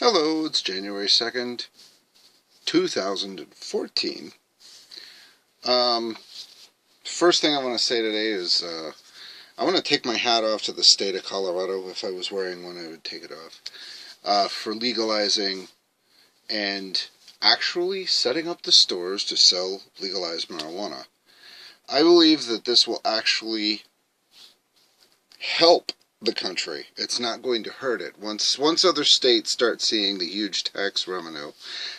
Hello, it's January 2nd, 2014. Um, First thing I want to say today is I want to take my hat off to the state of Colorado. If I was wearing one, I would take it off. For legalizing and actually setting up the stores to sell legalized marijuana. I believe that this will actually help the country. It's not going to hurt it. Once other states start seeing the huge tax revenue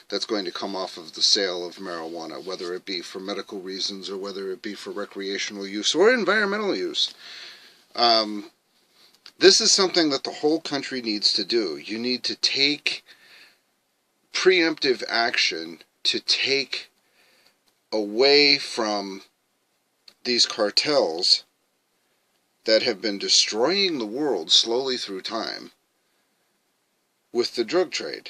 that's going to come off of the sale of marijuana, whether it be for medical reasons or whether it be for recreational use or environmental use, this is something that the whole country needs to do. You need to take preemptive action to take away from these cartels that have been destroying the world slowly through time with the drug trade.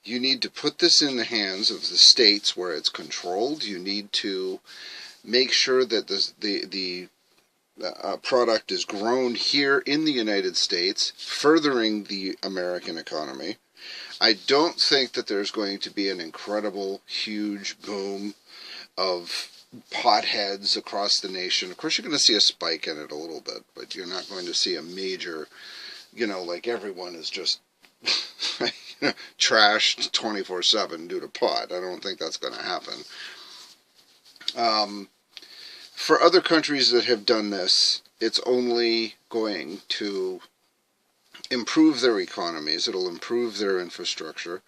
You need to put this in the hands of the states where it's controlled. You need to make sure that the product is grown here in the United States, furthering the American economy. I don't think that there's going to be an incredible, huge boom of potheads across the nation. Of course, you're going to see a spike in it a little bit, but you're not going to see a major, like everyone is just trashed 24/7 due to pot. I don't think that's going to happen. For other countries that have done this, it's only going to improve their economies. It'll improve their infrastructure.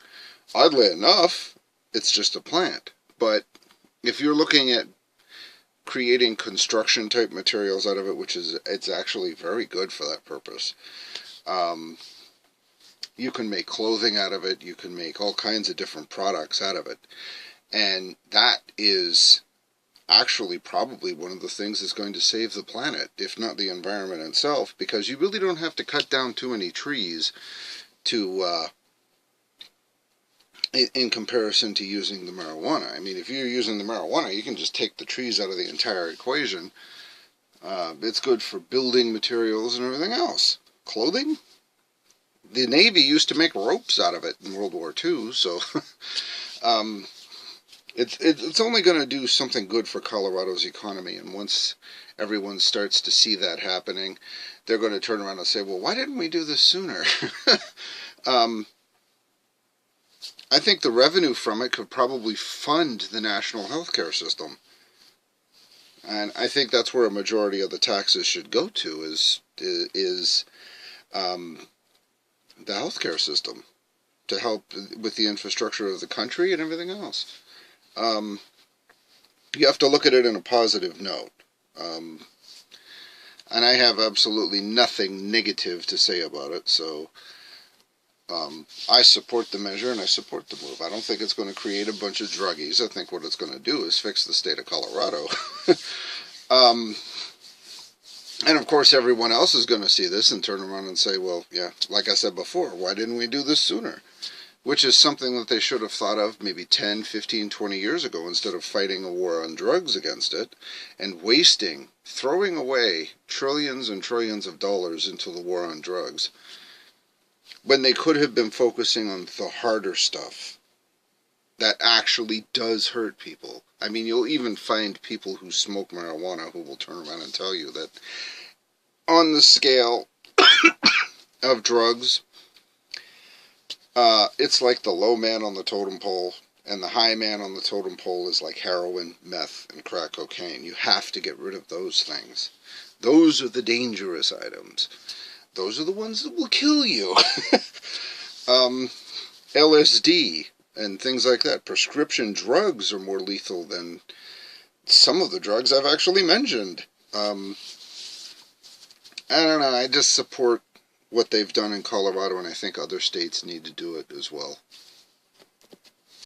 Oddly enough, it's just a plant. But if you're looking at creating construction type materials out of it, it's actually very good for that purpose. You can make clothing out of it. You can make all kinds of different products out of it. And that is actually probably one of the things that's going to save the planet, if not the environment itself, because you really don't have to cut down too many trees to in comparison to using the marijuana. I mean, if you're using the marijuana, you can just take the trees out of the entire equation. It's good for building materials and everything else. Clothing? The Navy used to make ropes out of it in World War II, so it's only going to do something good for Colorado's economy. And once everyone starts to see that happening, they're going to turn around and say, well, why didn't we do this sooner? I think the revenue from it could probably fund the national healthcare system. And I think that's where a majority of the taxes should go to, is the healthcare system, to help with the infrastructure of the country and everything else. You have to look at it in a positive note. And I have absolutely nothing negative to say about it, so I support the measure and I support the move. I don't think it's going to create a bunch of druggies. I think what it's going to do is fix the state of Colorado. And of course everyone else is going to see this and turn around and say, well, yeah, like I said before, why didn't we do this sooner? Which is something that they should have thought of maybe 10, 15, 20 years ago, instead of fighting a war on drugs against it and throwing away trillions and trillions of dollars into the war on drugs, when they could have been focusing on the harder stuff that actually does hurt people. I mean, you'll even find people who smoke marijuana who will turn around and tell you that on the scale of drugs, it's like the low man on the totem pole, and the high man on the totem pole is like heroin, meth, and crack cocaine. You have to get rid of those things. Those are the dangerous items. Those are the ones that will kill you. LSD and things like that. Prescription drugs are more lethal than some of the drugs I've actually mentioned. I don't know. I just support what they've done in Colorado, and I think other states need to do it as well.